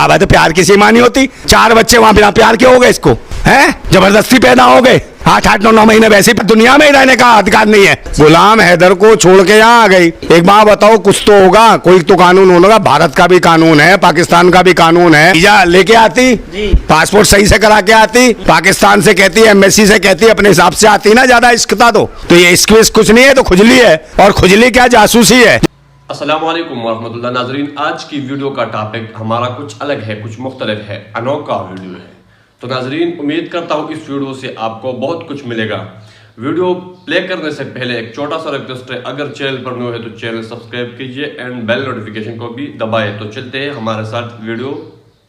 हाँ भाई, तो प्यार की सीमा नहीं होती। 4 बच्चे वहां बिना प्यार के हो गए इसको, हैं जबरदस्ती पैदा हो गए। 8-8-9 महीने वैसे ही दुनिया में ही रहने का अधिकार नहीं है। गुलाम हैदर को छोड़ के यहाँ आ गई। एक बात बताओ, कुछ तो होगा, कोई तो कानून होगा। भारत का भी कानून है, पाकिस्तान का भी कानून है। वीजा लेके आती, पासपोर्ट सही से करा के आती, पाकिस्तान से कहती है, एम्बेसी से कहती है, अपने हिसाब से आती ना, ज्यादा इश्क था तो ये इश्क कुछ नहीं है, तो खुजली है। और खुजली क्या, जासूसी है। अस्सलाम वालेकुम वरहमतुल्लाह। नाजरीन, आज की वीडियो का टॉपिक हमारा कुछ अलग है, कुछ मुख्तलिफ है, अनोखा वीडियो है। तो नाजरीन, उम्मीद करता हूँ इस वीडियो से आपको बहुत कुछ मिलेगा। वीडियो प्ले करने से पहले एक छोटा सा रिक्वेस्ट है, अगर चैनल पर न्यू है तो चैनल सब्सक्राइब कीजिए एंड बेल नोटिफिकेशन को भी दबाए। तो चलते हैं, हमारे साथ वीडियो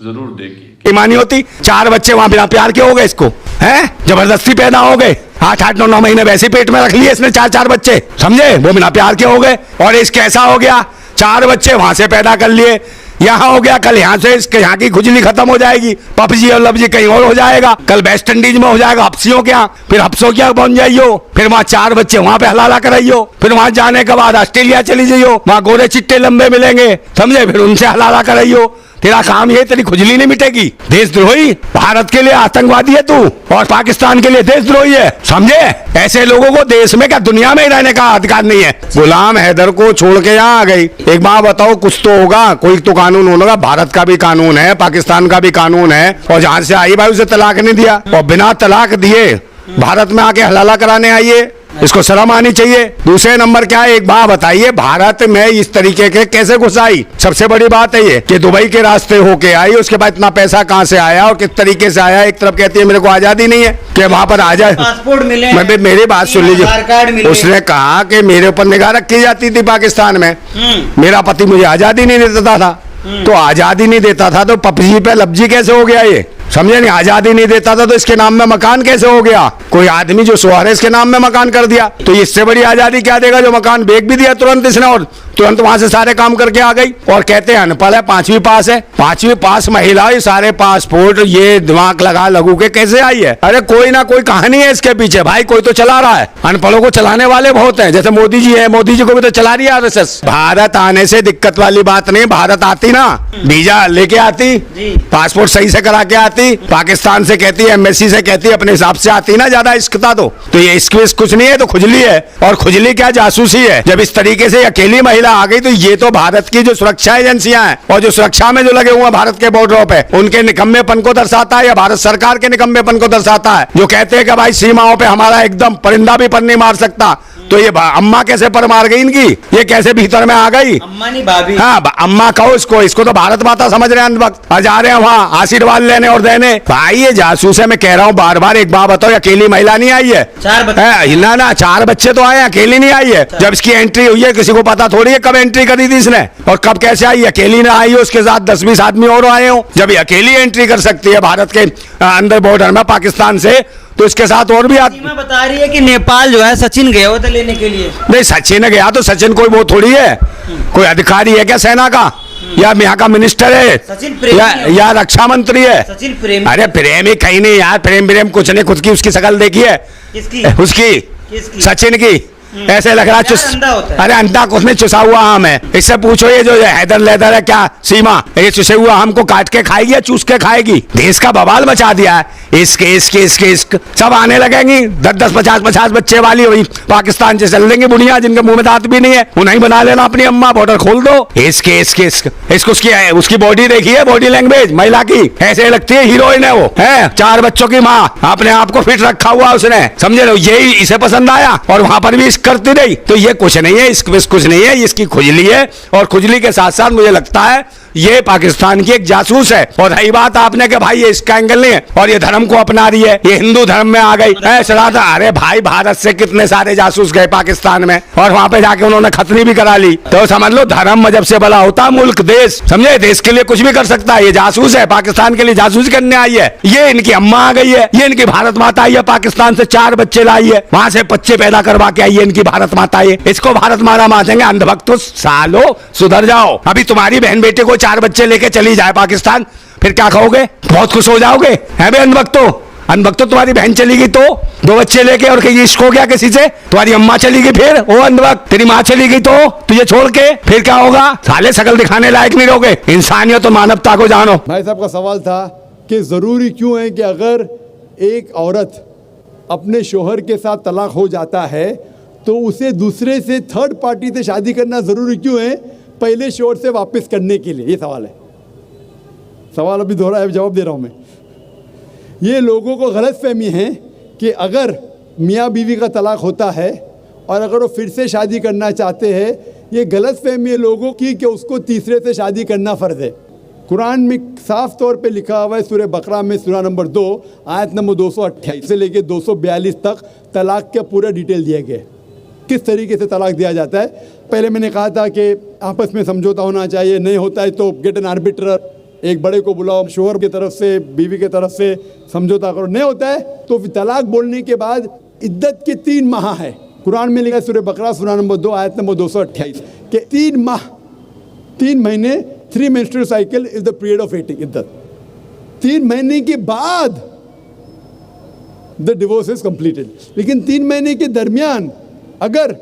जरूर देखिए। ईमानी होती, 4 बच्चे वहां बिना प्यार के हो गए इसको, हैं जबरदस्ती पैदा हो गए। 8-8-9 महीने वैसे पेट में रख लिए इसने 4-4 बच्चे, समझे, वो बिना प्यार के हो गए। और इसके ऐसा हो गया, 4 बच्चे वहां से पैदा कर लिए, यहाँ हो गया, कल यहाँ से इसके यहाँ की खुजली खत्म हो जाएगी, पपजी और लपजी कहीं और हो जाएगा, कल वेस्ट इंडीज में हो जाएगा, हफ्सियों के यहाँ, फिर हफ्सों के यहाँ पहुंच जाइयो, फिर वहाँ 4 बच्चे वहां पे हलाला कराइयो, फिर वहां जाने के बाद ऑस्ट्रेलिया चली जाइयो, वहां गोरे चिट्टे लंबे मिलेंगे, समझे, फिर उनसे हलाला कराइयो। तेरा काम ये, तेरी खुजली नहीं मिटेगी। देशद्रोही, भारत के लिए आतंकवादी है तू, और पाकिस्तान के लिए देशद्रोही है, समझे। ऐसे लोगों को देश में क्या दुनिया में ही रहने का अधिकार नहीं है। गुलाम हैदर को छोड़ के यहाँ आ गई। एक बात बताओ, कुछ तो होगा, कोई तो कानून होगा। भारत का भी कानून है, पाकिस्तान का भी कानून है। और जहां से आई भाई उसे तलाक नहीं दिया, और बिना तलाक दिए भारत में आके हलाला कराने आई है, इसको शर्म आनी चाहिए। दूसरे नंबर क्या है, एक बात बताइए, भारत में इस तरीके के कैसे घुस आई। सबसे बड़ी बात है ये कि दुबई के रास्ते होके आई, उसके बाद इतना पैसा कहां से आया और किस तरीके से आया। एक तरफ कहती है मेरे को आजादी नहीं है कि वहां पर आ जाए, पासपोर्ट मिले, मेरी बात सुन लीजिए। उसने कहा कि मेरे ऊपर निगाह रखी जाती थी पाकिस्तान में, मेरा पति मुझे आजादी नहीं देता था। तो आजादी नहीं देता था तो पपजी पे लपजी कैसे हो गया ये, समझे नहीं। आजादी नहीं देता था तो इसके नाम में मकान कैसे हो गया। कोई आदमी जो सुआरेस के नाम में मकान कर दिया, तो इससे बड़ी आजादी क्या देगा जो मकान बेच भी दिया तुरंत इसने, और तुरंत वहां से सारे काम करके आ गई। और कहते हैं अनपढ़ है, 5वीं पास है, 5वीं पास महिला, ये सारे पासपोर्ट ये दिमाग लगा लगू के कैसे आई है। अरे कोई ना कोई कहानी है इसके पीछे भाई, कोई तो चला रहा है। अनपढ़ों को चलाने वाले बहुत हैं, जैसे मोदी जी है, मोदी जी को भी तो चला रही है आरएसएस। भारत आने से दिक्कत वाली बात नहीं, भारत आती ना, वीजा लेके आती, पासपोर्ट सही से करा के आती, पाकिस्तान से कहती है, एम्बेसी से कहती है, अपने हिसाब से आती ना, ज्यादा इश्क था तो ये इश्क कुछ नहीं है, तो खुजली है। और खुजली क्या, जासूसी है। जब इस तरीके से अकेली महिला आ गई तो ये तो भारत की जो सुरक्षा एजेंसियां हैं और जो सुरक्षा में जो लगे हुए हैं भारत के बॉर्डरों पे, उनके निकम्मेपन को दर्शाता है, या भारत सरकार के निकम्मेपन को दर्शाता है, जो कहते हैं कि भाई सीमाओं पे हमारा एकदम परिंदा भी पर नहीं मार सकता। तो ये अम्मा कैसे पर मार गई इनकी, ये कैसे भीतर में आ गई, अम्मा नहीं भाभी। हाँ अम्मा कहो इसको तो भारत माता समझ रहे हैं वक्त, और जा रहे हैं वहाँ आशीर्वाद लेने और देने। भाई ये जासूस है, मैं कह रहा हूँ बार बार। एक बात बताओ, अकेली महिला नहीं आई है, 4 बच्चे ना 4 बच्चे तो आए, अकेली नहीं आई है। जब इसकी एंट्री हुई है किसी को पता थोड़ी है कब एंट्री करी थी इसने और कब कैसे आई। अकेली ना आई हो, उसके साथ 10-20 आदमी और आए हो। जब ये अकेली एंट्री कर सकती है भारत के अंदर बॉर्डर में पाकिस्तान से, तो इसके साथ और भी सीमा बता रही है कि नेपाल जो है सचिन गया होता लेने के लिए। नहीं, सचिन गया तो सचिन कोई वो थोड़ी है, कोई अधिकारी है क्या सेना का, या यहाँ का मिनिस्टर है, सचिन प्रेमी या रक्षा मंत्री है। सचिन प्रेमी, अरे प्रेमी कहीं नहीं यार, प्रेम कुछ नहीं। खुद की उसकी शकल देखी है, किसकी, उसकी सचिन की, ऐसे लग रहा है अरे अंडा कुछ नहीं, चुसा हुआ आम है। इससे पूछो ये जो हैदर लेदर है क्या सीमा, ये चुसे हुआ आम को काट के खाएगी या चूस के खाएगी। देश का बवाल मचा दिया है, इश्क सब आने लगेंगी। 10-10, 50-50 बच्चे वाली हुई पाकिस्तान से चल देंगी बुढ़िया, जिनके मुंह में दांत भी नहीं है, उन्हें बना लेना अपनी अम्मा, बॉर्डर खोल दो। इश्क उसकी बॉडी देखिए, बॉडी लैंग्वेज महिला की ऐसे लगती है हीरोइन है वो, है 4 बच्चों की माँ, अपने आप को फिट रखा हुआ उसने, समझे लो। यही इसे पसंद आया और वहां पर भी करती रही। तो ये कुछ नहीं है, इश्क कुछ नहीं है, इसकी खुजली है। और खुजली के साथ साथ मुझे लगता है ये पाकिस्तान की एक जासूस है। और रही बात आपने कि भाई ये इसका एंगल नहीं है और ये धर्म को अपना रही है, ये हिंदू धर्म में आ गई ऐसा। अरे भाई, भारत से कितने सारे जासूस गए पाकिस्तान में और वहां पे जाके उन्होंने खतनी भी करा ली। तो समझ लो धर्म मजहब से बड़ा होता मुल्क देश, समझे। देश के लिए कुछ भी कर सकता है, ये जासूस है, पाकिस्तान के लिए जासूस करने आई है। ये इनकी अम्मा आ गई है, ये इनकी भारत माता आई है, पाकिस्तान से 4 बच्चे लाई है, वहां से बच्चे पैदा करवा के आई है इनकी भारत माता है। इसको भारत माता मानेंगे अंधभक्त, सालो सुधर जाओ। अभी तुम्हारी बहन बेटे को 4 बच्चे लेके चली जाए पाकिस्तान, फिर क्या कहोगे, बहुत खुश हो जाओगे, है बे अंधभक्तो। अनबक तो तुम्हारी बहन चली गई तो 2 बच्चे लेके, और कहीं इश्क हो गया किसी से, तुम्हारी अम्मा चली गई, फिर ओ अनबक तेरी माँ चली गई तो तुझे छोड़ के फिर क्या होगा? साले शकल दिखाने लायक नहीं रहोगे। इंसानियत और मानवता को जानो। भाई साहब का सवाल था कि ज़रूरी क्यों है कि अगर एक औरत अपने शोहर के साथ तलाक हो जाता है तो उसे दूसरे से, थर्ड पार्टी से शादी करना ज़रूरी क्यों है पहले शोहर से वापस करने के लिए? ये सवाल है। सवाल अभी दोहरा है, जवाब दे रहा हूँ मैं। ये लोगों को गलतफहमी है कि अगर मियाँ बीवी का तलाक होता है और अगर वो फिर से शादी करना चाहते हैं, ये गलतफहमी है लोगों की कि उसको तीसरे से शादी करना फ़र्ज़ है। कुरान में साफ तौर पे लिखा हुआ है, सूरह बकरा में सूरह नंबर 2 आयत नंबर 228 से लेके 242 तक तलाक का पूरा डिटेल दिया गया है, किस तरीके से तलाक दिया जाता है। पहले मैंने कहा था कि आपस में समझौता होना चाहिए, नहीं होता है तो गेट एन आर्बिट्रर, एक बड़े को बुलाओ, शोहर की तरफ से बीवी की तरफ से समझौता करो। नहीं होता है तो तलाक बोलने के बाद इद्दत के 3 माह है। कुरान में लिखा है सूरह बकरा सूरह नंबर 2 आयत नंबर 228 के 3 माह, 3 महीने, 3 menstrual cycle is the period of waiting इद्दत। 3 महीने के बाद द डिवोर्स इज कंप्लीटेड। लेकिन 3 महीने के दरमियान अगर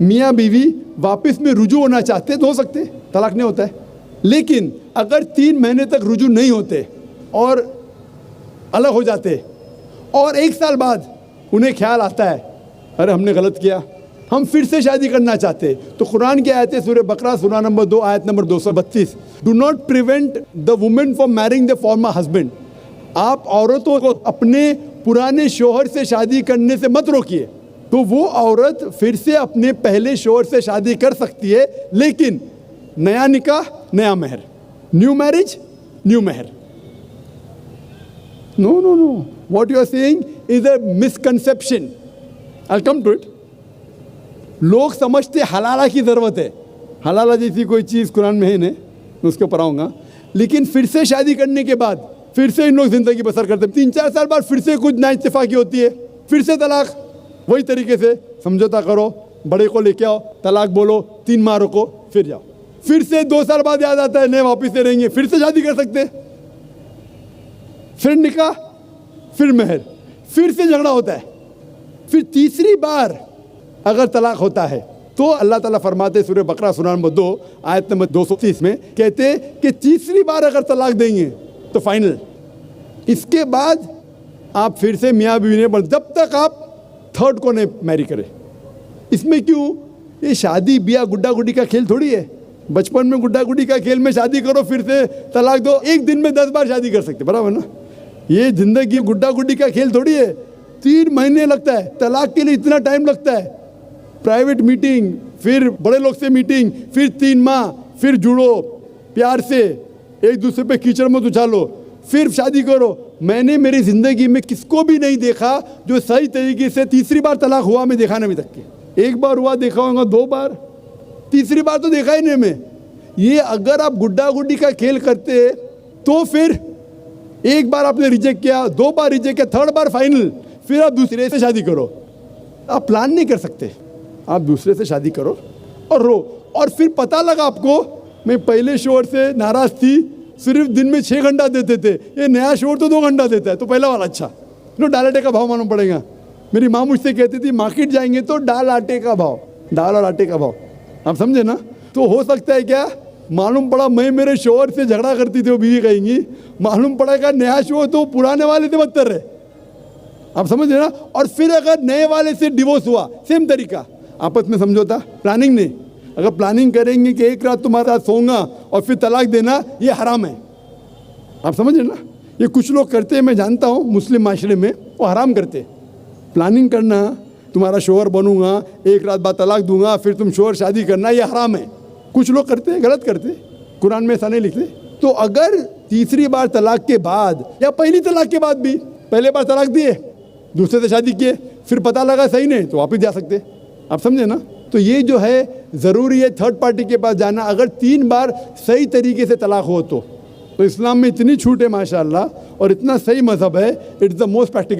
मियाँ बीवी वापस में रुजू होना चाहते तो हो सकते, तलाक नहीं होता है। लेकिन अगर 3 महीने तक रुजू नहीं होते और अलग हो जाते और 1 साल बाद उन्हें ख्याल आता है अरे हमने गलत किया, हम फिर से शादी करना चाहते, तो कुरान की आयत है सूरह बकरा सूरह नंबर 2 आयत number 232, do not prevent the women from marrying the former husband. आप औरतों को अपने पुराने शोहर से शादी करने से मत रोकिए। तो वो औरत फिर से अपने पहले शोहर से शादी कर सकती है, लेकिन नया निकाह नया महर, न्यू मैरिज न्यू महर। No no no, what you are saying is a misconception. I come to it. लोग समझते हलाला की ज़रूरत है, हलाला जैसी कोई चीज़ कुरान में है नहीं, मैं उसके ऊपर आऊँगा। लेकिन फिर से शादी करने के बाद फिर से इन लोग ज़िंदगी बसर करते हैं, 3-4 साल बाद फिर से कुछ नाइत्तेफाकी होती है, फिर से तलाक। वही तरीके से समझौता करो, बड़े को लेके आओ, तलाक बोलो, 3 माह रुको, फिर जाओ। फिर से 2 साल बाद याद आता है नहीं वापिस से रहेंगे, फिर से शादी कर सकते, फिर निकाह, फिर महर, फिर से झगड़ा होता है। फिर तीसरी बार अगर तलाक होता है तो अल्लाह ताला फरमाते सूरह बकरा सूरह नंबर 2 आयत नंबर 230 में कहते कि तीसरी बार अगर तलाक देंगे तो फाइनल। इसके बाद आप फिर से मियाँ बीवी ने, जब तक आप थर्ड को नहीं मैरी करें। इसमें क्यों? ये शादी ब्याह गुड्डा गुड्डी का खेल थोड़ी है। बचपन में गुड्डा गुड्डी का खेल में शादी करो फिर से तलाक दो, एक दिन में 10 बार शादी कर सकते, बराबर ना? ये जिंदगी गुड्डा गुड्डी का खेल थोड़ी है। 3 महीने लगता है तलाक के लिए, इतना टाइम लगता है। प्राइवेट मीटिंग, फिर बड़े लोग से मीटिंग, फिर 3 माह, फिर जुड़ो प्यार से, एक दूसरे पे कीचड़ मत उछालो, फिर शादी करो। मैंने मेरी ज़िंदगी में किसको भी नहीं देखा जो सही तरीके से तीसरी बार तलाक हुआ, मैं देखा नहीं अभी तक के। 1 बार हुआ देखा होगा, 2 बार, तीसरी बार तो देखा ही नहीं मैं। ये अगर आप गुड्डा गुड्डी का खेल करते तो फिर 1 बार आपने रिजेक्ट किया, 2 बार रिजेक्ट किया, 3rd बार फाइनल, फिर आप दूसरे से शादी करो। आप प्लान नहीं कर सकते, आप दूसरे से शादी करो और रो। और फिर पता लगा आपको मैं पहले शोहर से नाराज़ थी, सिर्फ दिन में 6 घंटा देते थे, ये नया शोहर तो 2 घंटा देता है, तो पहला वाला अच्छा। नो, दाल आटे का भाव मालूम पड़ेगा। मेरी माँ मुझसे कहती थी मार्केट जाएंगे तो दाल आटे का भाव, दाल और आटे का भाव, आप समझे ना? तो हो सकता है क्या, मालूम पड़ा मैं मेरे शोहर से झगड़ा करती थी, वो बीवी कहेंगी, मालूम पड़ेगा नया शोहर तो पुराने वाले से बदतर है, आप समझ रहे ना? और फिर अगर नए वाले से डिवोर्स हुआ, सेम तरीका, आपस में समझौता, प्लानिंग नहीं। अगर प्लानिंग करेंगे कि एक रात तुम्हारे साथ सोऊंगा और फिर तलाक देना, ये हराम है, आप समझ रहे ना? ये कुछ लोग करते हैं, मैं जानता हूँ मुस्लिम माशरे में, वो हराम करते। प्लानिंग करना, तुम्हारा शोहर बनूंगा, एक रात बाद तलाक दूंगा, फिर तुम शोहर शादी करना, ये हराम है। कुछ लोग करते हैं, गलत करते, कुरान में ऐसा नहीं लिखते। तो अगर तीसरी बार तलाक के बाद या पहली तलाक के बाद भी, पहले बार तलाक दिए, दूसरे से शादी किए, फिर पता लगा सही नहीं, तो वापस जा सकते, आप समझे ना? तो ये जो है ज़रूरी है थर्ड पार्टी के पास जाना, अगर 3 बार सही तरीके से तलाक हो तो इस्लाम में इतनी छूट है माशाअल्लाह, और इतना सही मज़हब है, इट्स द मोस्ट प्रैक्टिकल।